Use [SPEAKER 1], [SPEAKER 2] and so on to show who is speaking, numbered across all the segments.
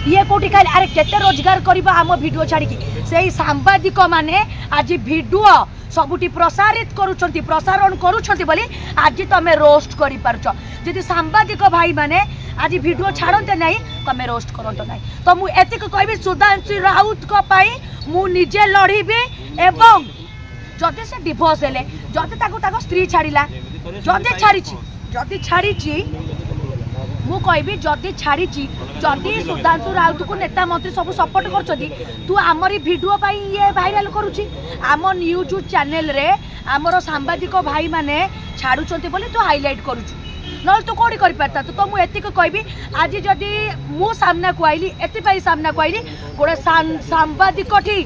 [SPEAKER 1] ये कोटी खाली अरे केते रोजगार करबा आम वीडियो छाड़ी से सांबादिक माने आज वीडियो सबुठी प्रसारित करूछंती प्रसारण करूछंती बोली आज तमे रोस्ट करि पारछ जदि सांबादिक भाई माने आज वीडियो छाड़ते नहीं तमे रोस्ट करंत नहीं तो मु एतिक कहबी सुधांशु राउत को पाई मु निजे लड़ीबी एवं जदि से डिवोर्स हेले जदि ताको स्त्री छाड़िला जदि छाड़ी मु कहबी जदि छाड़ी जदि सुधांशु राउत को नेता मंत्री सब सपोर्ट कर तू आमरी वीडियो पाई ये भाइराल करुची आम न्यूज चैनल रे आमर सांबादिक भाई माने छाड़ुचंती बोली तू हाईलाइट करुचु न तू कौड़ी कर पारता तो मुझे एतिक कहबी आज जदि मु सामना को आइली एति सामना को आइली गोटे सांबादिक ठी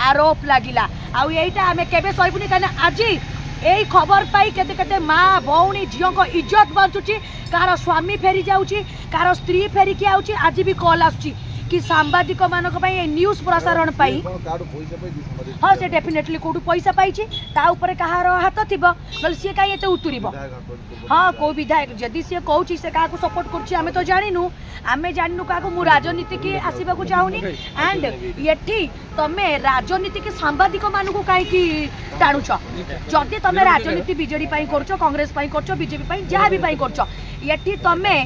[SPEAKER 1] आरोप लागिला आउ एटा आमे केबे सहिबुनी काना आज यही खबर पाई केते केते माँ भौणी झील को इज्जत बंचुची कार स्वामी फेरी जाऊँगी कार स्त्री फेरिकी आउची आज भी कॉल आसुची कि सांबादिक मानक पई न्यूज प्रसारण पाई हाँ से डेफिनेटली कोठू पैसा पाइछि ता ऊपर कहार हाथ थिबो नल सी काई एते उतुरिबो हाँ को विधायक जदि सी कहूछि से काको सपोर्ट करछि आमे तो जानिनु आमे जानिनु काको मु राजनीति की आसीबा को चाहुनी एंड एठी तमे राजनीति के सांबादिक मानकु काई की टाणुछ जदि तमे राजनीति बीजेडी पई करछो कांग्रेस पई करछो बीजेपी पई जहा भी पई करछो एठी तमे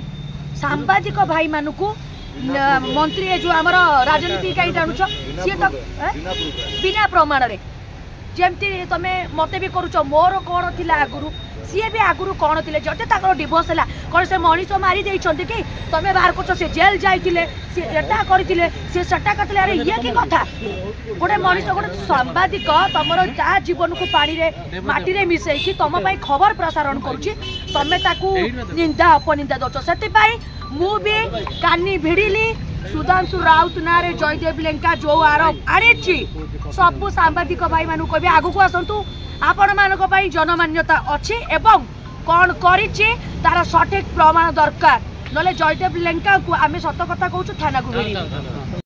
[SPEAKER 1] सांबादिक भाई मानकु मंत्री जो आमर राजनीति कहीं टाणुच सी तो बिना प्रमाण रे जमती तमे मते भी करूच मोर कौन थिला आगुरु सी भी आगुरु कौन थिले जते ताकर डिवोर्स हला कौन से मनीष मारी देइछंती कि तमे बाहर करछ से जेल जाइतिले से एटा करथिले से सट्टा करथिले अरे ये की कथा गोटे मनीष गोटे सांबादिक तमरो ता जीवन को पानी रे माटी रे मिसई कि तम पई खबर प्रसारण करूची तमे ताकू निंदा अपनिंदा दोछ सेति पई मु भी कानी भिड़िली सुधांशु राउत ना रे जयदेव लेंका जो आरोप आनी सबू सांबादिक भाई मानू कह आगु को आसतु आपण मानक पई जनमान्यता अच्छी एवं कौन करिछि तार सठिक प्रमाण दरकार नले जयदेव लेंका को आमे सत कथा कहूँ थाना को